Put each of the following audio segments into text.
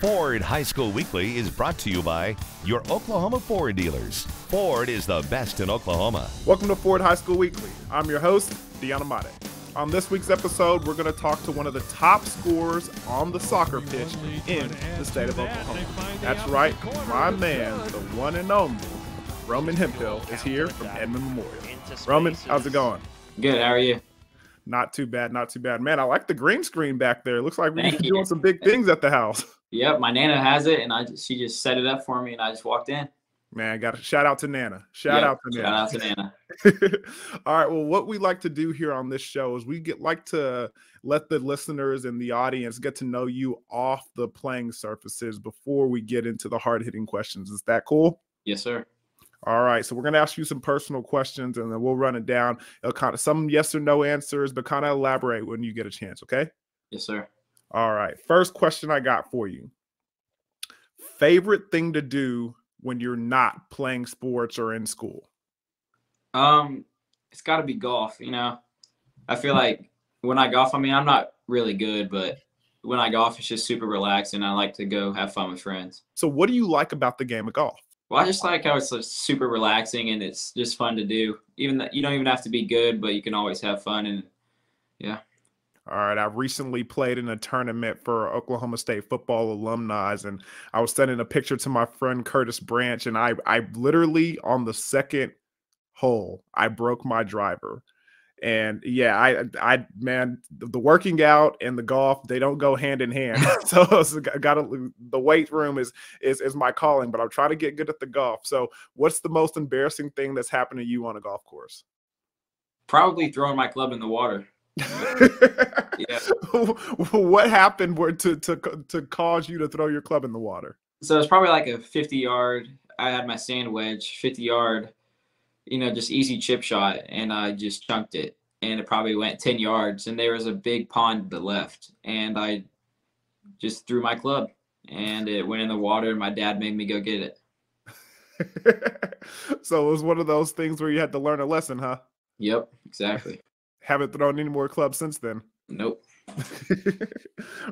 Ford High School Weekly is brought to you by your Oklahoma Ford dealers. Ford is the best in Oklahoma. Welcome to Ford High School Weekly. I'm your host, Deanna Mate. On this week's episode, we're going to talk to one of the top scorers on the soccer pitch in the state of Oklahoma. That's right, my man, the one and only Roman Hemphill is here from Edmond Memorial. Roman, how's it going? Good, how are you? Not too bad, not too bad. Man, I like the green screen back there. Looks like we're doing some big things at the house. Yep, my Nana has it, and she just set it up for me, and I just walked in. Man, got to shout out to Nana. Shout out to Nana. All right. Well, what we like to do here on this show is we like to let the listeners and the audience get to know you off the playing surfaces before we get into the hard-hitting questions. Is that cool? Yes, sir. All right. So we're going to ask you some personal questions, and then we'll run it down. It'll kind of some yes or no answers, but kind of elaborate when you get a chance. Okay? Yes, sir. All right. First question I got for you. Favorite thing to do when you're not playing sports or in school? It's got to be golf, you know. I feel like when I golf, I mean, I'm not really good, but when I golf, it's just super relaxing. I like to go have fun with friends. So what do you like about the game of golf? Well, I just like how it's super relaxing and it's just fun to do. Even that you don't even have to be good, but you can always have fun, and yeah. All right, I recently played in a tournament for Oklahoma State football alumni, and I was sending a picture to my friend Curtis Branch, and I literally on the second hole, I broke my driver. And yeah, I man, the working out and the golf, they don't go hand in hand. So the weight room is my calling, but I'm trying to get good at the golf. So what's the most embarrassing thing that's happened to you on a golf course? Probably throwing my club in the water. Yeah. What happened to cause you to throw your club in the water? So it's probably like a 50-yard. I had my sand wedge, 50-yard, just easy chip shot, and I just chunked it, and it probably went 10 yards, and there was a big pond to the left, and I just threw my club, and it went in the water, and my dad made me go get it. So it was one of those things where you had to learn a lesson, huh? Yep, exactly. Haven't thrown any more clubs since then? Nope.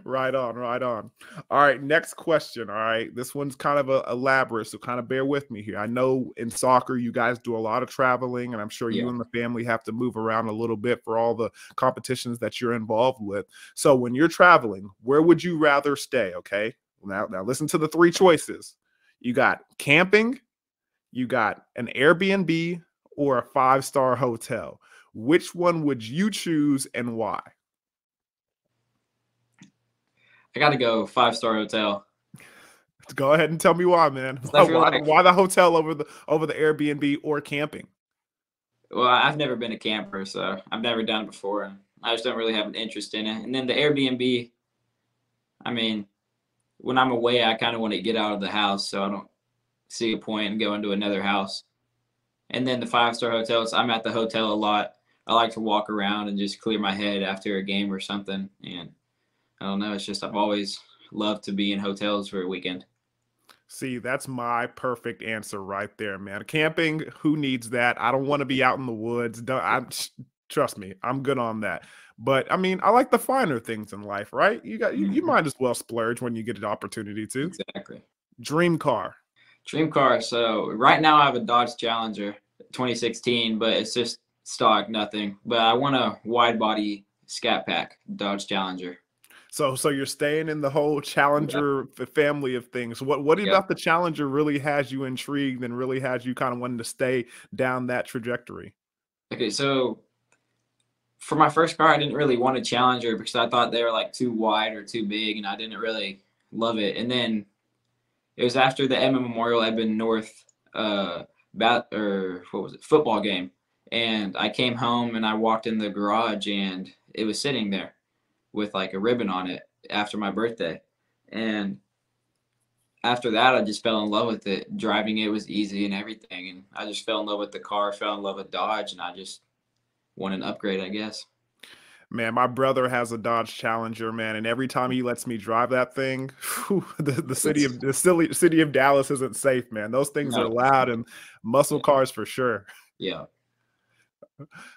Right on. All right, next question. All right, this one's kind of elaborate, so kind of bear with me here. I know in soccer you guys do a lot of traveling, and I'm sure you and the family have to move around a little bit for all the competitions that you're involved with. So when you're traveling, where would you rather stay? Okay, now listen to the three choices. You got camping, you got an Airbnb, or a 5-star hotel. Which one would you choose and why? I got to go 5-star hotel. Go ahead and tell me why, man. Why the hotel over the Airbnb or camping? Well, I've never been a camper, so I've never done it before, and I just don't really have an interest in it. And then the Airbnb, I mean, when I'm away, I kind of want to get out of the house, so I don't see a point in going to another house. And then the 5-star hotels, I'm at the hotel a lot. I like to walk around and just clear my head after a game or something. And I don't know, it's just I've always loved to be in hotels for a weekend. See, that's my perfect answer right there, man. Camping, who needs that? I don't want to be out in the woods. Trust me, I'm good on that. But I mean, I like the finer things in life, right? You might as well splurge when you get an opportunity to. Exactly. Dream car. So right now I have a Dodge Challenger 2016, but it's just stock, nothing. But I want a wide body Scat Pack Dodge Challenger. So you're staying in the whole Challenger family of things. What about the Challenger really has you intrigued and really has you kind of wanting to stay down that trajectory? Okay, so for my first car, I didn't really want a Challenger because I thought they were like too wide or too big, and I didn't really love it. And then it was after the Edmond Memorial North football game, and I came home and I walked in the garage and it was sitting there with like a ribbon on it after my birthday. And after that, I just fell in love with it. Driving it was easy and everything, and I just fell in love with the car, fell in love with Dodge, and I just want an upgrade, I guess. Man, my brother has a Dodge Challenger, man, and every time he lets me drive that thing, the city of Dallas isn't safe, man. Those things are loud and muscle cars for sure. Yeah.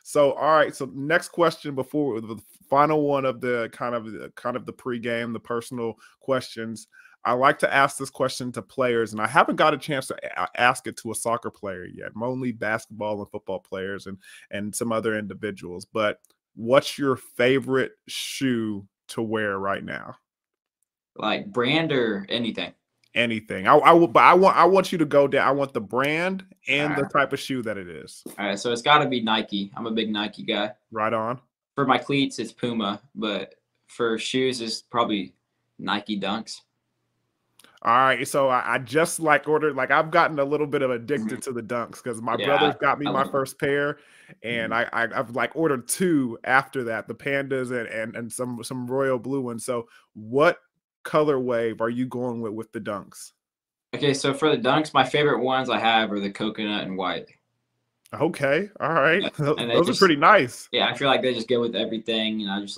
So, all right. So, next question before the final one of the kind of the pregame, the personal questions. I like to ask this question to players, and I haven't got a chance to ask it to a soccer player yet. I'm only basketball and football players and some other individuals. But what's your favorite shoe to wear right now? Like brand or anything? Anything. I want you to go down. I want the brand and the Alright. type of shoe that it is. All right, so it's got to be Nike. I'm a big Nike guy. Right on. For my cleats, it's Puma, but for shoes, it's probably Nike Dunks. All right, so I just ordered, I've gotten a little bit of addicted to the Dunks because my brothers got me my first pair, and I've ordered 2 after that, the Pandas and some royal blue ones. So what colorway are you going with the Dunks? Okay, so for the Dunks, my favorite ones I have are the coconut and white. Okay, all right, Yeah, those are pretty nice. Yeah, I feel like they just go with everything, and I just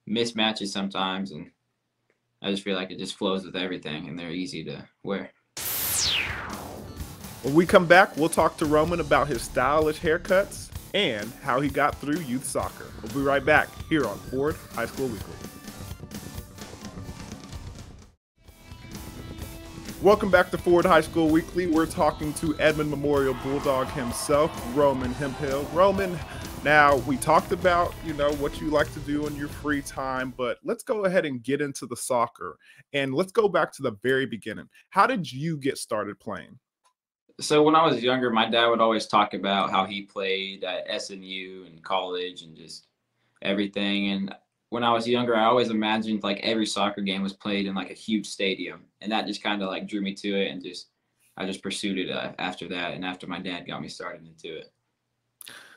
mismatches sometimes, and I just feel like it just flows with everything, and they're easy to wear. When we come back, we'll talk to Roman about his stylish haircuts and how he got through youth soccer. We'll be right back here on Ford High School Weekly. Welcome back to Ford High School Weekly. We're talking to Edmond Memorial Bulldog himself, Roman Hemphill. Roman, now we talked about, what you like to do in your free time, but let's go ahead and get into the soccer. And let's go back to the very beginning. How did you get started playing? So when I was younger, my dad would always talk about how he played at SMU and college and just everything. And when I was younger, I always imagined like every soccer game was played in like a huge stadium, and that just kind of like drew me to it, and I just pursued it after that, and after my dad got me started into it.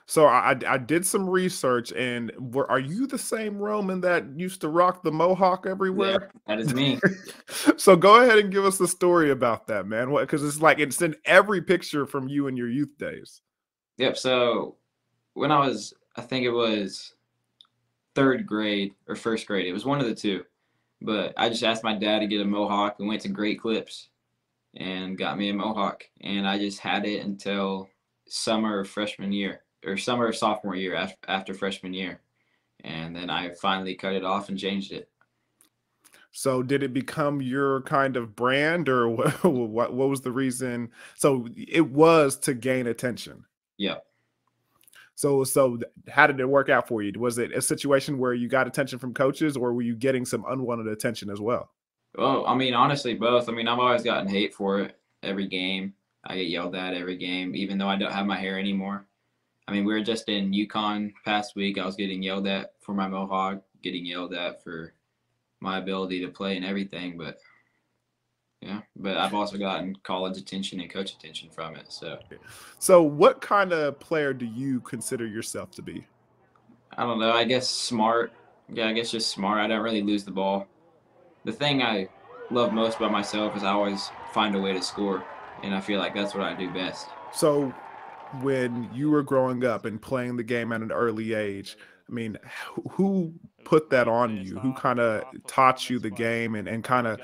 So I did some research, and are you the same Roman that used to rock the mohawk everywhere? Yeah, that is me. So go ahead and give us the story about that, man. Because it's in every picture from you in your youth days. Yep. So when I think it was 3rd grade or 1st grade. It was one of the 2. But I just asked my dad to get a mohawk and went to Great Clips and got me a mohawk. And I just had it until summer of freshman year, or summer of sophomore year after freshman year. And then I finally cut it off and changed it. So did it become your kind of brand, or what was the reason? So it was to gain attention. Yeah. So how did it work out for you? Was it a situation where you got attention from coaches, or were you getting some unwanted attention as well? Well, I mean, honestly, both. I mean, I've always gotten hate for it every game. I get yelled at every game, even though I don't have my hair anymore. I mean, we were just in UConn past week. I was getting yelled at for my mohawk, getting yelled at for my ability to play and everything. But yeah, but I've also gotten college attention and coach attention from it. So what kind of player do you consider yourself to be? I don't know. I guess smart. Yeah, I guess just smart. I don't really lose the ball. The thing I love most about myself is I always find a way to score, and I feel like that's what I do best. So when you were growing up and playing the game at an early age, I mean, who put that on you? Who kind of taught you the game and kind of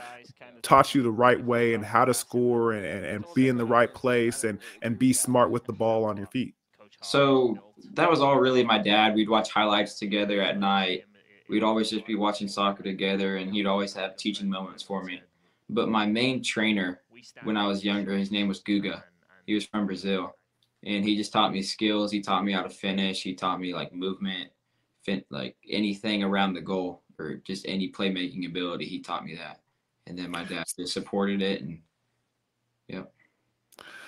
taught you the right way and how to score and be in the right place and be smart with the ball on your feet? So that was all really my dad. We'd watch highlights together at night. We'd always just be watching soccer together, and he'd always have teaching moments for me. But my main trainer when I was younger, his name was Guga. He was from Brazil, and he just taught me skills. He taught me how to finish. He taught me like movement, like anything around the goal or just any playmaking ability. He taught me that. And then my dad just supported it, and yep.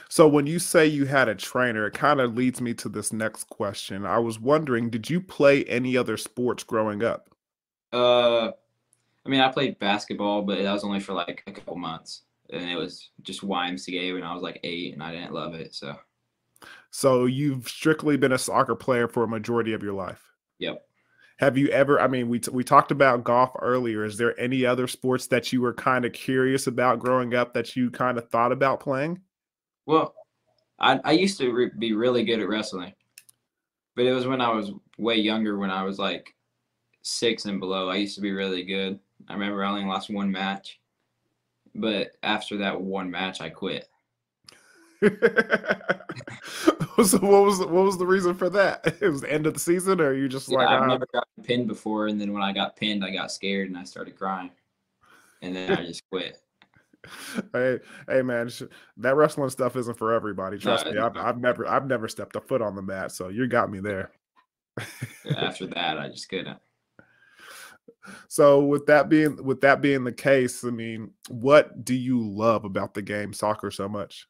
So when you say you had a trainer, it kind of leads me to this next question. I was wondering, did you play any other sports growing up? I mean, I played basketball, but that was only for like a couple months, and it was just YMCA when I was like 8, and I didn't love it. So you've strictly been a soccer player for a majority of your life. Yep. Have you ever, I mean, we talked about golf earlier. Is there any other sports that you were kind of curious about growing up that you kind of thought about playing? Well, I used to be really good at wrestling, but it was when I was way younger, when I was like 6 and below. I used to be really good. I remember I only lost 1 match, but after that 1 match, I quit. So what was the reason for that? It was the end of the season, or you just like I've never gotten pinned before, and then when I got pinned, I got scared and I started crying, and then I just quit. Hey man, that wrestling stuff isn't for everybody. Trust No, me. I've never stepped a foot on the mat, so you got me there. After that, I just couldn't. So with that being the case, I mean, what do you love about the game soccer so much?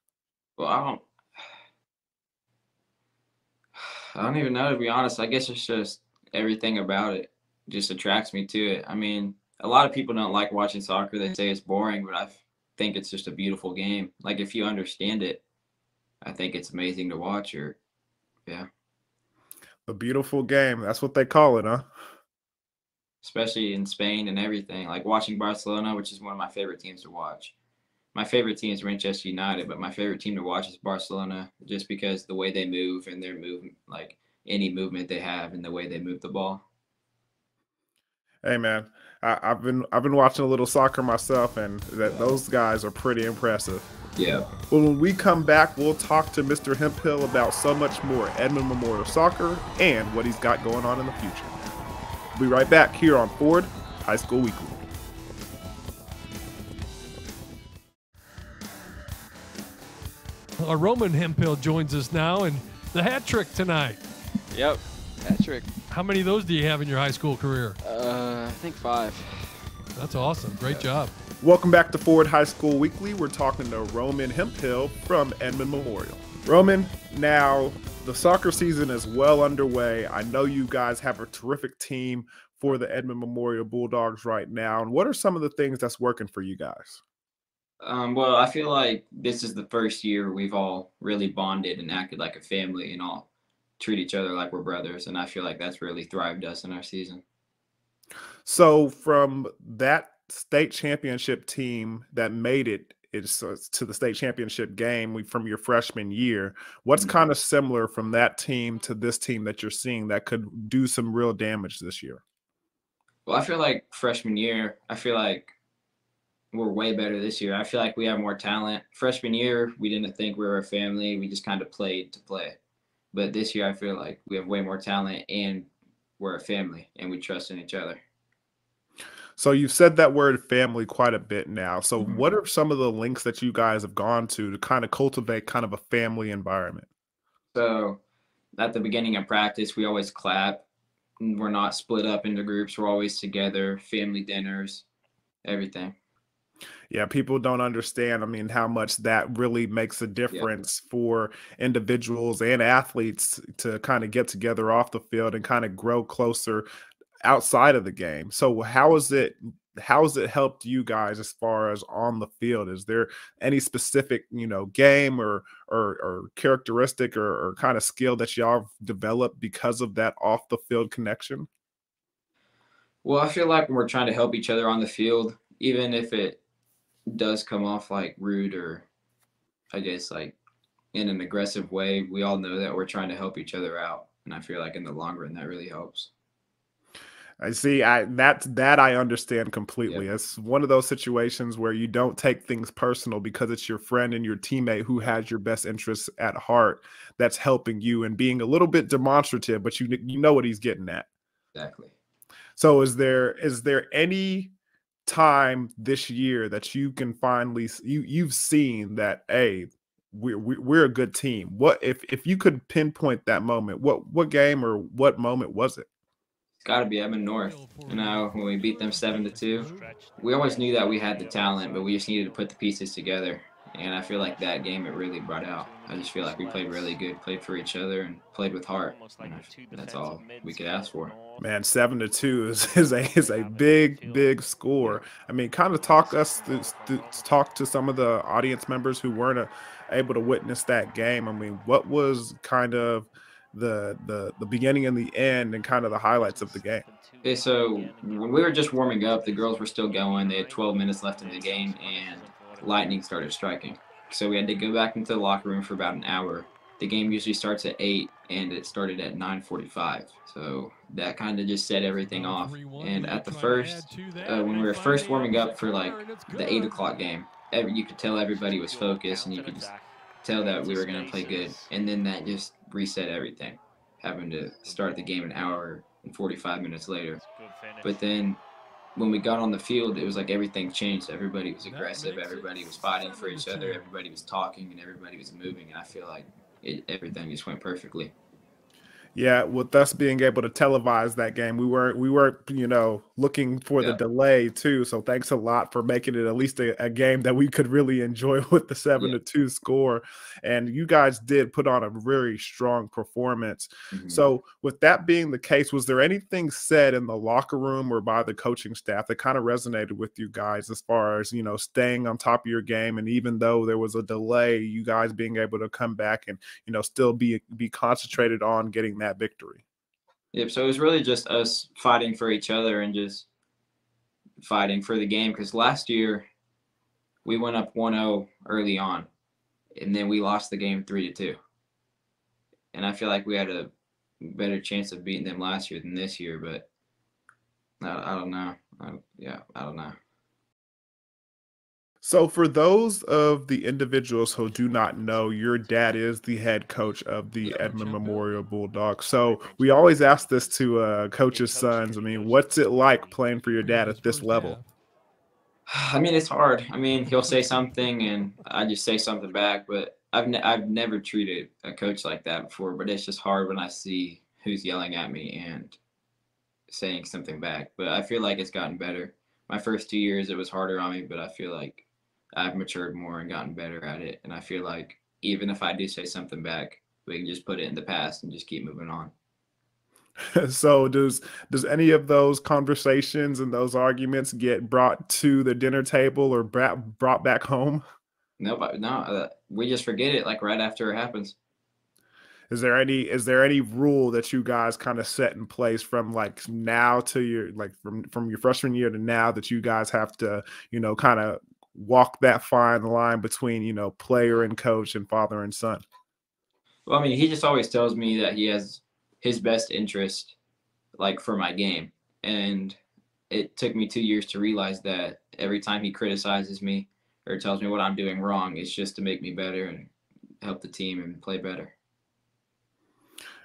Well, I don't even know, to be honest. I guess it's just everything about it just attracts me to it. I mean, a lot of people don't like watching soccer. They say it's boring, but I think it's just a beautiful game. Like, if you understand it, I think it's amazing to watch. Yeah. A beautiful game. That's what they call it, huh? Especially in Spain and everything. Like watching Barcelona, which is one of my favorite teams to watch. My favorite team is Manchester United, but my favorite team to watch is Barcelona, just because the way they move and their movement, like any movement they have and the way they move the ball. Hey man, I've been watching a little soccer myself, and those guys are pretty impressive. Yeah. Well, when we come back, we'll talk to Mr. Hemphill about so much more Edmond Memorial Soccer and what he's got going on in the future. We'll be right back here on Ford High School Weekly. Roman Hemphill joins us now, and the hat trick tonight. Yep, hat trick. How many of those do you have in your high school career? I think 5. That's awesome. Great job. Welcome back to Ford High School Weekly. We're talking to Roman Hemphill from Edmond Memorial. Roman, now the soccer season is well underway. I know you guys have a terrific team for the Edmond Memorial Bulldogs right now. And what are some of the things that's working for you guys? Well, I feel like this is the first year we've all really bonded and acted like a family and all treat each other like we're brothers. And I feel like that's really thrived us in our season. So from that state championship team that made it to the state championship game from your freshman year, what's kind of similar from that team to this team that you're seeing that could do some real damage this year? Well, I feel like freshman year, I feel like we're way better this year. I feel like we have more talent. Freshman year, we didn't think we were a family. We just kind of played to play. But this year, I feel like we have way more talent and we're a family and we trust in each other. So you've said that word family quite a bit now. So what are some of the links that you guys have gone to kind of cultivate kind of a family environment? So at the beginning of practice, we always clap. We're not split up into groups. We're always together, family dinners, everything. Yeah, people don't understand, I mean, how much that really makes a difference for individuals and athletes to kind of get together off the field and kind of grow closer outside of the game. So how has it helped you guys as far as on the field? Is there any specific, game or characteristic or kind of skill that y'all have developed because of that off the field connection? Well, I feel like when we're trying to help each other on the field, even if it does come off like rude or I guess like in an aggressive way, we all know that we're trying to help each other out. And I feel like in the long run, that really helps. I see. That I understand completely. It's one of those situations where you don't take things personal because it's your friend and your teammate who has your best interests at heart that's helping you and being a little bit demonstrative, but you know what he's getting at. Exactly. So is there any time this year that you can finally you've seen that, hey, we're a good team? What if you could pinpoint that moment, what game or what moment was it? Got to be Edmond North. When we beat them 7-2, we always knew that we had the talent, but we just needed to put the pieces together. And I feel like that game, it really brought out. I just feel like we played really good, played for each other, and played with heart. And that's all we could ask for. Man, 7-2 is a big score. I mean, kind of talk to some of the audience members who weren't able to witness that game. I mean, what was kind of the beginning and the end and kind of the highlights of the game? Okay, so when we were just warming up, the girls were still going. They had 12 minutes left in the game, and lightning started striking. So we had to go back into the locker room for about an hour. The game usually starts at 8, and it started at 9:45. So that kind of just set everything off. And at the first, when we were first warming up for like the 8 o'clock game, you could tell everybody was focused, and you could just tell that we were going to play good. And then that just reset everything, having to start the game an hour and 45 minutes later. But then when we got on the field, it was like everything changed. Everybody was aggressive. Everybody was fighting for each other. Everybody was talking, and everybody was moving. And I feel like everything just went perfectly. Yeah, with us being able to televise that game, we weren't looking for the delay too. So thanks a lot for making it at least a game that we could really enjoy with the 7-2 score. And you guys did put on a very strong performance. So with that being the case, was there anything said in the locker room or by the coaching staff that kind of resonated with you guys as far as, staying on top of your game? And even though there was a delay, you guys being able to come back and, still be concentrated on getting that victory. Yep. So it was really just us fighting for each other and just fighting for the game. Because last year we went up 1-0 early on, and then we lost the game 3-2. And I feel like we had a better chance of beating them last year than this year. But I don't know. I don't know. So for those of the individuals who do not know, your dad is the head coach of the Edmond Memorial Bulldog. So we always ask this to coaches' sons. I mean, what's it like playing for your dad at this level? I mean, it's hard. I mean, he'll say something and I just say something back, but I've never treated a coach like that before, but it's just hard when I see who's yelling at me and saying something back. But I feel like it's gotten better. My first 2 years, it was harder on me, but I feel like I've matured more and gotten better at it. And I feel like even if I do say something back, we can just put it in the past and just keep moving on. So does any of those conversations and those arguments get brought to the dinner table or brought back home? No, we just forget it like right after it happens. Is there any rule that you guys kind of set in place from like now to your from your freshman year to now that you guys have to, kind of walk that fine line between, player and coach and father and son? Well, I mean, he just always tells me that he has his best interest, like, for my game. And it took me 2 years to realize that every time he criticizes me or tells me what I'm doing wrong, it's just to make me better and help the team and play better.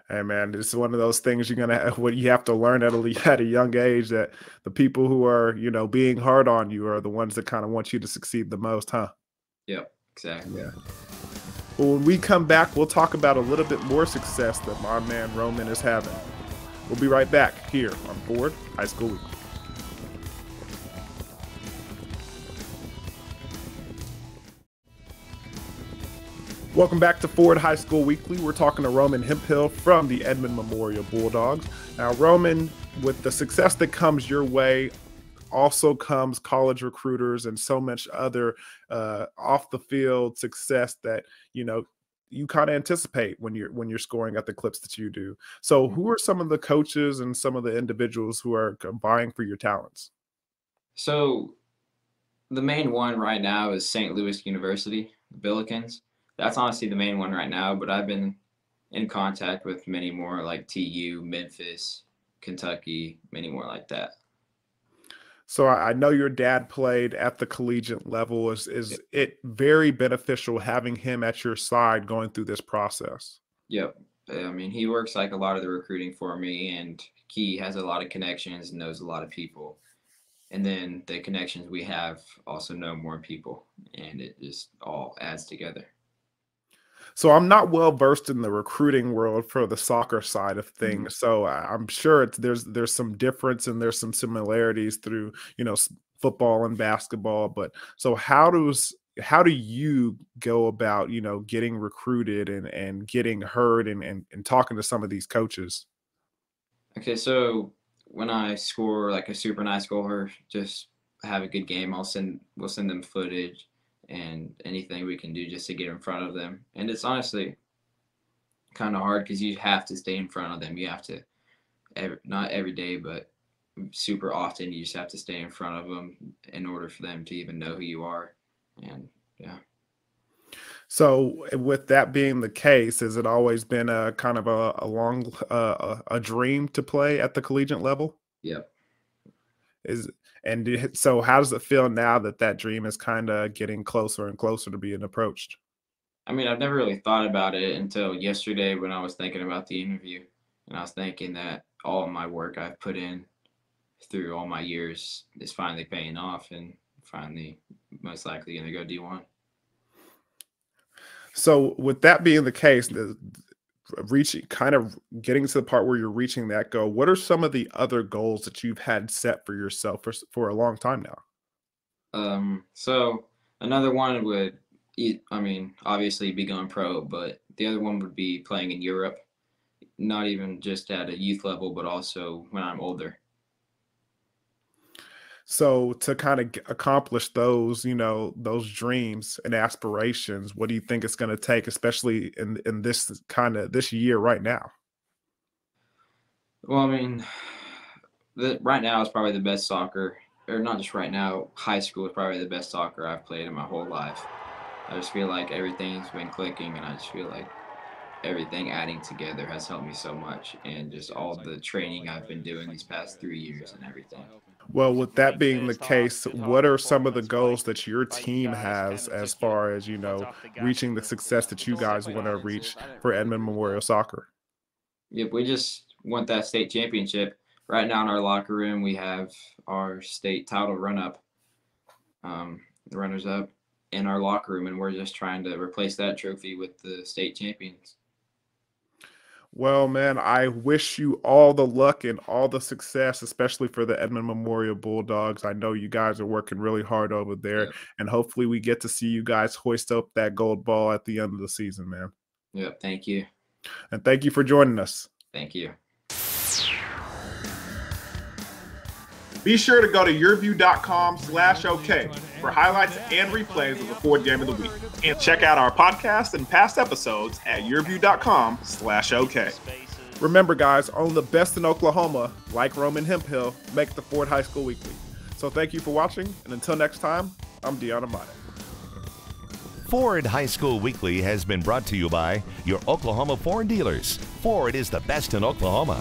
Hey man, this is one of those things you have to learn at a young age, that the people who are, being hard on you are the ones that kind of want you to succeed the most, huh? Yep, exactly. Yeah. Well, when we come back, we'll talk about a little bit more success that my man Roman is having. We'll be right back here on Ford High School Weekly. Welcome back to Ford High School Weekly. We're talking to Roman Hemphill from the Edmond Memorial Bulldogs. Now, Roman, with the success that comes your way, also comes college recruiters and so much other off the field success that you kind of anticipate when you're scoring at the clips that you do. So, who are some of the coaches and some of the individuals who are vying for your talents? So, the main one right now is St. Louis University, the Billikens. That's honestly the main one right now, but I've been in contact with many more, like TU, Memphis, Kentucky, many more like that. So I know your dad played at the collegiate level. Is it very beneficial having him at your side going through this process? Yep. I mean, he works like a lot of the recruiting for me, and he has a lot of connections and knows a lot of people. And then the connections we have also know more people, and it just all adds together. So I'm not well versed in the recruiting world for the soccer side of things. So I'm sure there's some difference and there's some similarities through, football and basketball. But so how do you go about, getting recruited and getting heard and talking to some of these coaches? Okay, so when I score like a super nice goal or just have a good game, we'll send them footage and anything we can do just to get in front of them. And it's honestly kind of hard because you have to stay in front of them. You have to, not every day, but super often, you just have to stay in front of them in order for them to even know who you are. And yeah. So with that being the case, has it always been a kind of a long a dream to play at the collegiate level? Yep. So how does it feel now that dream is kind of getting closer and closer to being approached? I mean, I've never really thought about it until yesterday when I was thinking about the interview. And I was thinking that all of my work I've put in through all my years is finally paying off and finally most likely going to go D1. So with that being the case, kind of getting to the part where you're reaching that goal, what are some of the other goals that you've had set for yourself for a long time now? So another one would, I mean, obviously be going pro, but the other one would be playing in Europe, not even just at a youth level, but also when I'm older. So to kind of accomplish those, those dreams and aspirations, what do you think it's going to take, especially in this year right now? Well, I mean, right now is probably the best soccer, or not just right now, high school is probably the best soccer I've played in my whole life. I just feel like everything's been clicking, and I just feel like everything adding together has helped me so much, and just all the training I've been doing these past 3 years and everything. Well, with that being the case, what are some of the goals that your team has as far as, reaching the success that you guys want to reach for Edmond Memorial Soccer? Yep, we just want that state championship. Right now in our locker room, we have our state title runners-up in our locker room, and we're just trying to replace that trophy with the state champions. Well, man, I wish you all the luck and all the success, especially for the Edmond Memorial Bulldogs. I know you guys are working really hard over there, Yep. And hopefully we get to see you guys hoist up that gold ball at the end of the season, man. Yep, thank you. And thank you for joining us. Thank you. Be sure to go to YurView.com/OK for highlights and replays of the fourth game of the week. And check out our podcast and past episodes at YurView.com/OK. Remember, guys, only the best in Oklahoma, like Roman Hemphill, make the Ford High School Weekly. So thank you for watching, and until next time, I'm Deanna Mata. Ford High School Weekly has been brought to you by your Oklahoma Ford dealers. Ford is the best in Oklahoma.